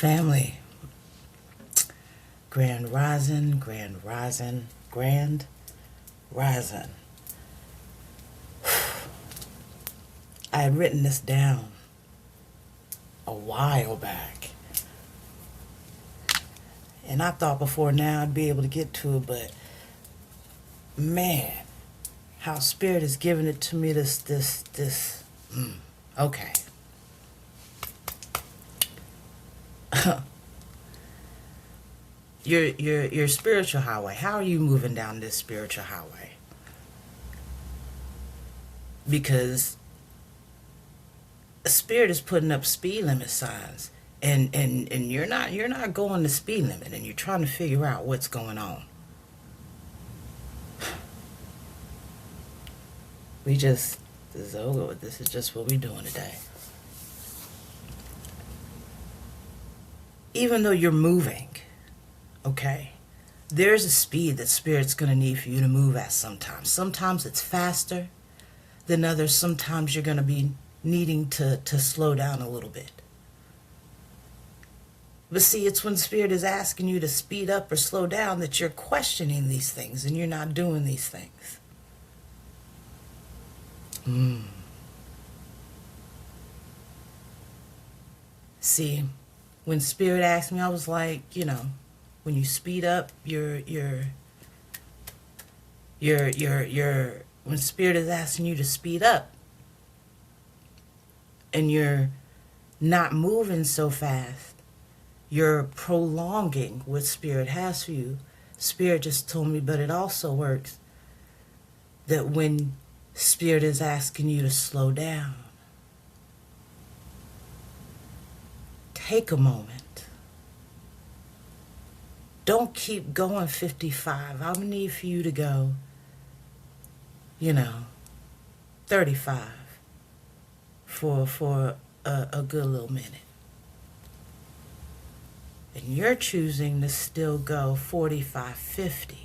Family, grand rising, grand rising, grand rising. I had written this down a while back, and I thought before now I'd be able to get to it, but man, how Spirit has given it to me okay. Your spiritual highway. How are you moving down this spiritual highway? Because Spirit is putting up speed limit signs, and you're not going the speed limit, and you're trying to figure out what's going on. This is just what we're doing today. Even though you're moving, okay, there's a speed that Spirit's going to need for you to move at sometimes. Sometimes it's faster than others. Sometimes you're going to be needing to slow down a little bit. But see, it's when Spirit is asking you to speed up or slow down that you're questioning these things and you're not doing these things. See, when Spirit asked me, I was like, when you speed up, when Spirit is asking you to speed up and you're not moving so fast, you're prolonging what Spirit has for you. Spirit just told me, but it also works that when Spirit is asking you to slow down, take a moment. Don't keep going 55. I'm going to need for you to go, 35 for a good little minute. And you're choosing to still go 45, 50.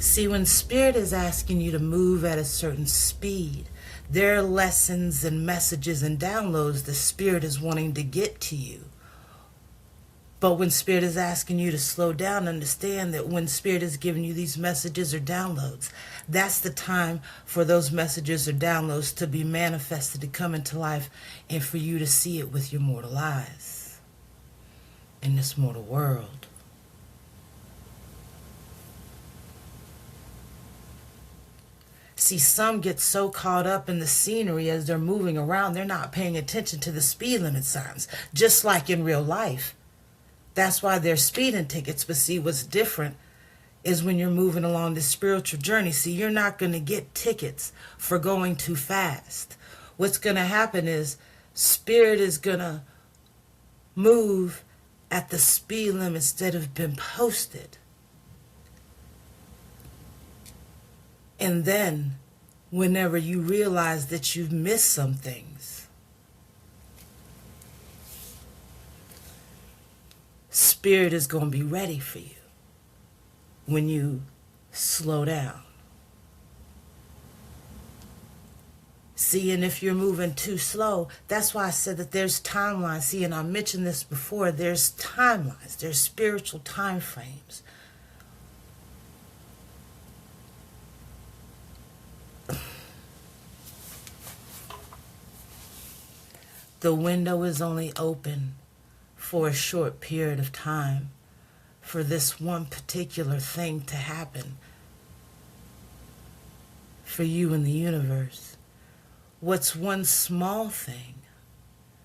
See, when Spirit is asking you to move at a certain speed, there are lessons and messages and downloads the Spirit is wanting to get to you. But when Spirit is asking you to slow down, understand that when Spirit is giving you these messages or downloads, that's the time for those messages or downloads to be manifested, to come into life, and for you to see it with your mortal eyes in this mortal world. See, some get so caught up in the scenery as they're moving around, they're not paying attention to the speed limit signs, just like in real life. That's why there's speeding tickets. But see, what's different is when you're moving along this spiritual journey. See, you're not going to get tickets for going too fast. What's going to happen is Spirit is going to move at the speed limits that have been posted. And then, whenever you realize that you've missed some things, Spirit is going to be ready for you when you slow down. See, and if you're moving too slow, that's why I said that there's timelines. See, and I mentioned this before, there's timelines, there's spiritual time frames. The window is only open for a short period of time for this one particular thing to happen for you in the universe. What's one small thing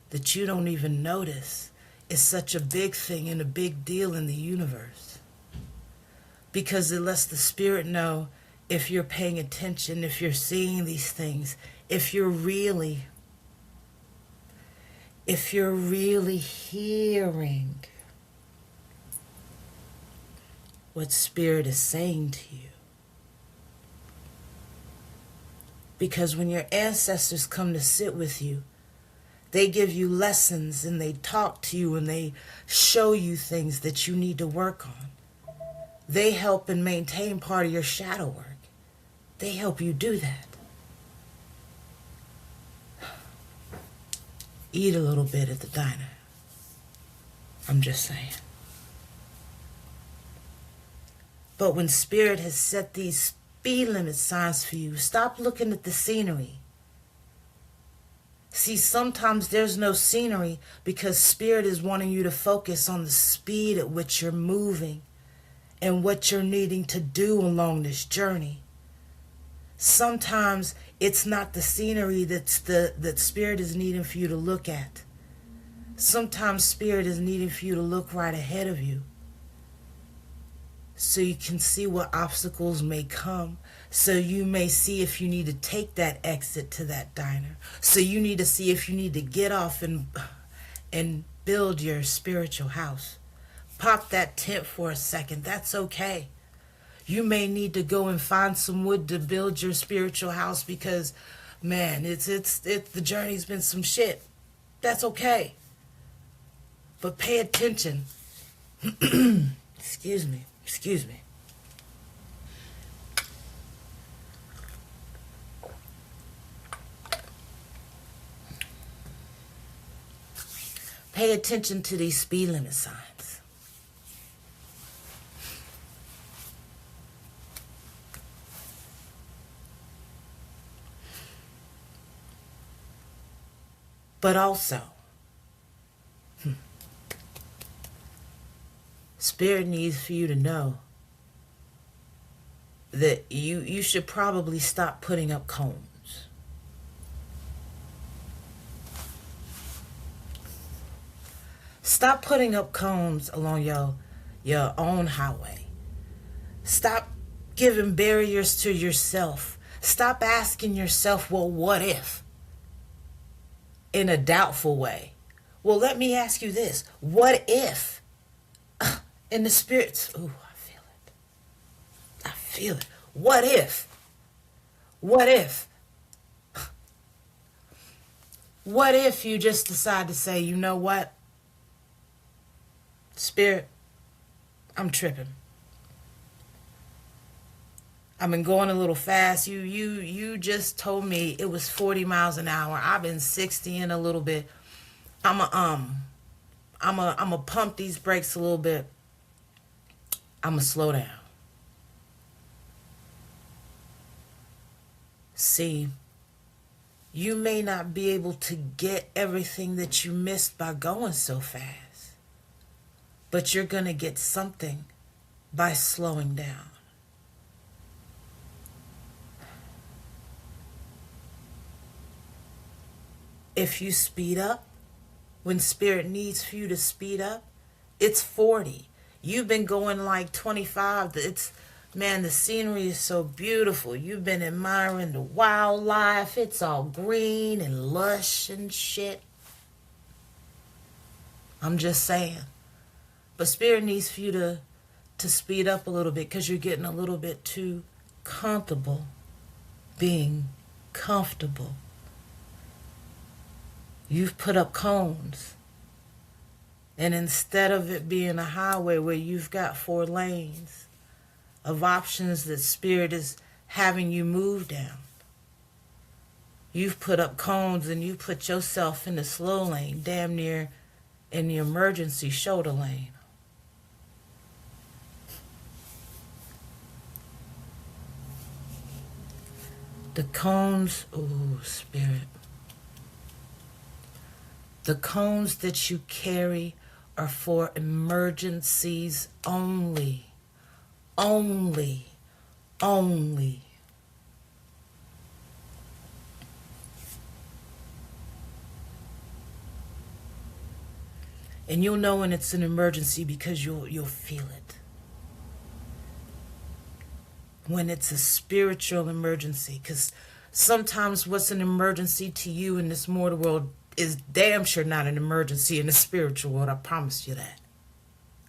that you don't even notice is such a big thing and a big deal in the universe, because it lets the Spirit know if you're paying attention, if you're seeing these things, if you're really hearing what Spirit is saying to you. Because when your ancestors come to sit with you, they give you lessons and they talk to you and they show you things that you need to work on. They help and maintain part of your shadow work. They help you do that. Eat a little bit at the diner. I'm just saying. But when Spirit has set these speed limit signs for you, stop looking at the scenery. See, sometimes there's no scenery because Spirit is wanting you to focus on the speed at which you're moving and what you're needing to do along this journey. Sometimes it's not the scenery that Spirit is needing for you to look at. Sometimes Spirit is needing for you to look right ahead of you so you can see what obstacles may come. So you may see if you need to take that exit to that diner. So you need to see if you need to get off and build your spiritual house. Pop that tent for a second. That's okay. You may need to go and find some wood to build your spiritual house because, man, it's the journey's been some shit. That's okay. But pay attention. Excuse me. Pay attention to these speed limit signs. But also, Spirit needs for you to know that you should probably stop putting up cones. Stop putting up cones along your own highway. Stop giving barriers to yourself. Stop asking yourself, well, what if? In a doubtful way. Well, let me ask you this. What if? In the spirits. Ooh, I feel it. What if? What if? What if you just decide to say, you know what? Spirit, I'm tripping. I've been going a little fast. You just told me it was 40 miles an hour. I've been 60 in a little bit. I'm a pump these brakes a little bit. I'm a slow down. See, you may not be able to get everything that you missed by going so fast. But you're going to get something by slowing down. If you speed up, when Spirit needs for you to speed up, it's 40. You've been going like 25. Man, the scenery is so beautiful. You've been admiring the wildlife. It's all green and lush and shit. I'm just saying. But Spirit needs for you to speed up a little bit because you're getting a little bit too comfortable being comfortable. You've put up cones. And instead of it being a highway where you've got 4 lanes of options that Spirit is having you move down, you've put up cones and you put yourself in the slow lane, damn near in the emergency shoulder lane. The cones, ooh, Spirit. The cones that you carry are for emergencies only. Only. And you'll know when it's an emergency because you'll feel it. When it's a spiritual emergency, because sometimes what's an emergency to you in this mortal world is damn sure not an emergency in the spiritual world. I promise you that.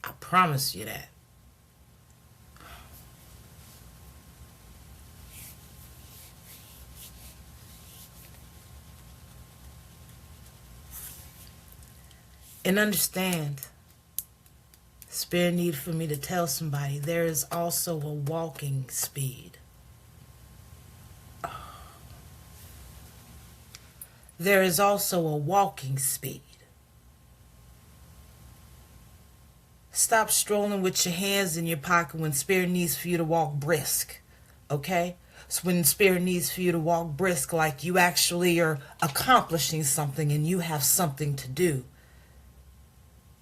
I promise you that. And understand, Spirit need for me to tell somebody there is also a walking speed. there is also a walking speed. Stop strolling with your hands in your pocket when Spirit needs for you to walk brisk. Okay? So when Spirit needs for you to walk brisk, like you actually are accomplishing something and you have something to do.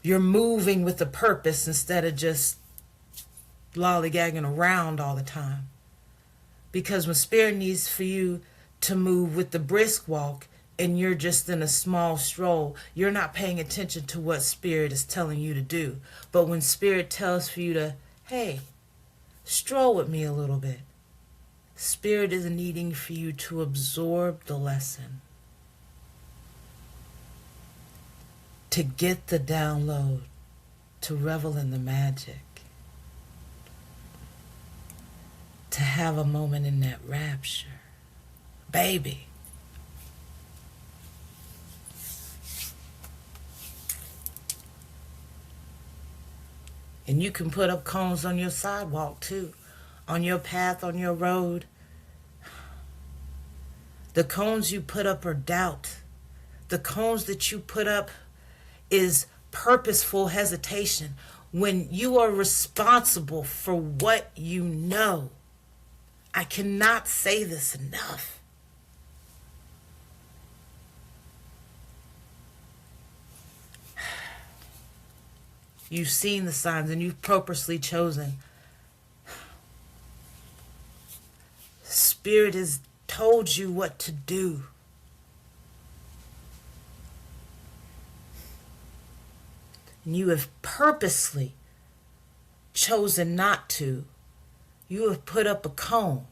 You're moving with a purpose instead of just lollygagging around all the time. Because when Spirit needs for you to move with the brisk walk and you're just in a small stroll, you're not paying attention to what Spirit is telling you to do. But when Spirit tells for you to, hey, stroll with me a little bit, Spirit is needing for you to absorb the lesson, to get the download, to revel in the magic, to have a moment in that rapture. Baby. And you can put up cones on your sidewalk too, on your path, on your road. The cones you put up are doubt. The cones that you put up is purposeful hesitation. When you are responsible for what you know, I cannot say this enough. You've seen the signs and you've purposely chosen. Spirit has told you what to do. And you have purposely chosen not to. You have put up a cone.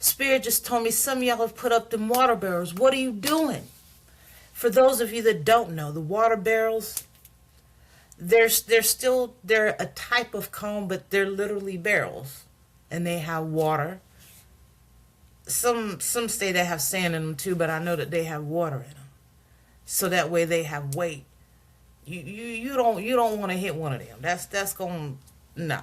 Spirit just told me some of y'all have put up them water barrels. What are you doing? For those of you that don't know, the water barrels, they're a type of cone, but they're literally barrels. And they have water. Some say they have sand in them too, but I know that they have water in them. So that way they have weight. You don't want to hit one of them. That's going no.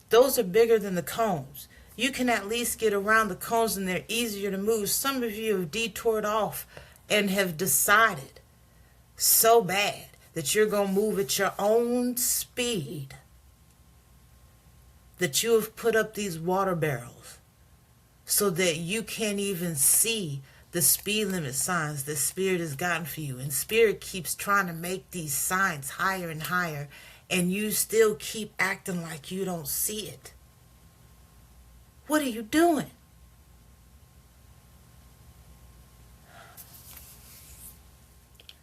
Those are bigger than the cones. You can at least get around the cones and they're easier to move. Some of you have detoured off and have decided so bad that you're going to move at your own speed that you have put up these water barrels so that you can't even see the speed limit signs that Spirit has gotten for you. And Spirit keeps trying to make these signs higher and higher, and you still keep acting like you don't see it. What are you doing?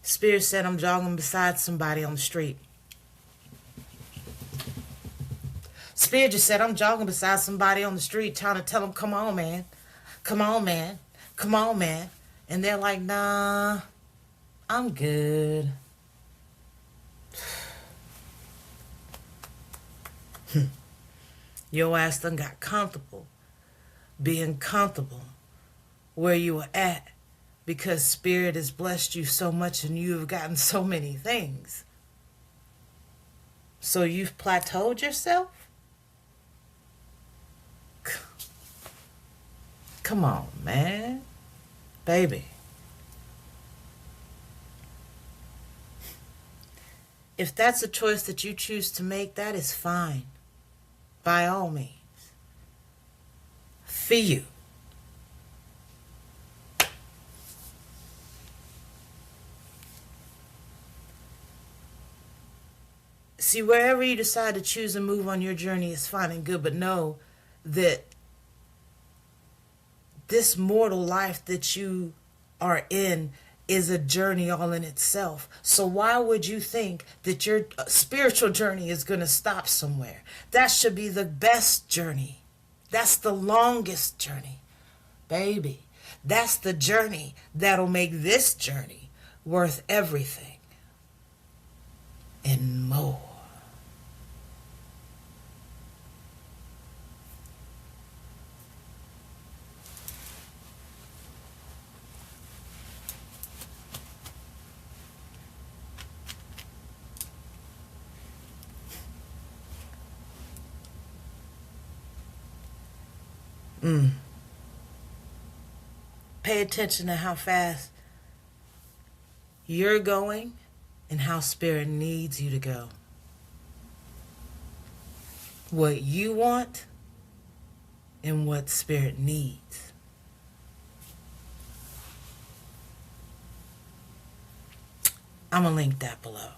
Spirit said, I'm jogging beside somebody on the street. Spirit just said, I'm jogging beside somebody on the street trying to tell them, come on, man. Come on, man. Come on, man. And they're like, nah, I'm good. Your ass done got comfortable being comfortable where you were at because Spirit has blessed you so much and you have gotten so many things. So you've plateaued yourself? Come on, man. Baby. If that's a choice that you choose to make, that is fine. By all means. For you. See, wherever you decide to choose and move on your journey is fine and good, but know that this mortal life that you are in is a journey all in itself. So why would you think that your spiritual journey is going to stop somewhere? That should be the best journey. That's the longest journey. Baby, that's the journey that'll make this journey worth everything and more. Mm. Pay attention to how fast you're going and how Spirit needs you to go. What you want and what Spirit needs. I'm going to link that below.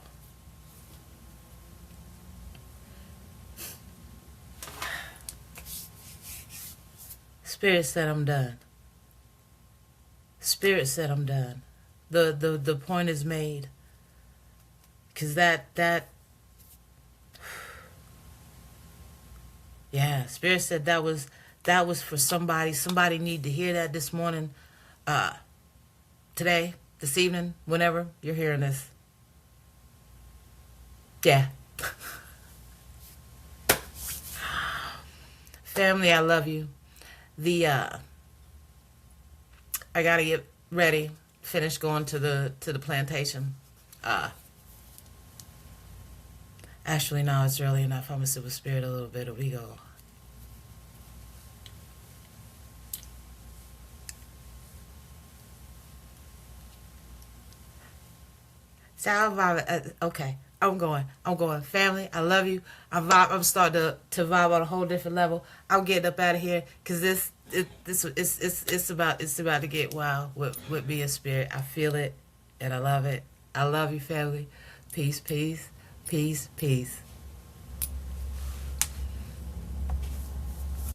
Spirit said I'm done. Spirit said I'm done. The point is made. Because that yeah, Spirit said that was for somebody. Somebody need to hear that this morning, today, this evening, whenever you're hearing this. Yeah. Family, I love you. I gotta get ready, finish going to the plantation. Actually, no, it's early enough. I'm gonna sit with Spirit a little bit and we go. Okay, I'm going. Family, I love you. I'm starting to vibe on a whole different level. I'm getting up out of here because it's about to get wild with me and Spirit. I feel it and I love it. I love you, family. Peace, peace, peace, peace.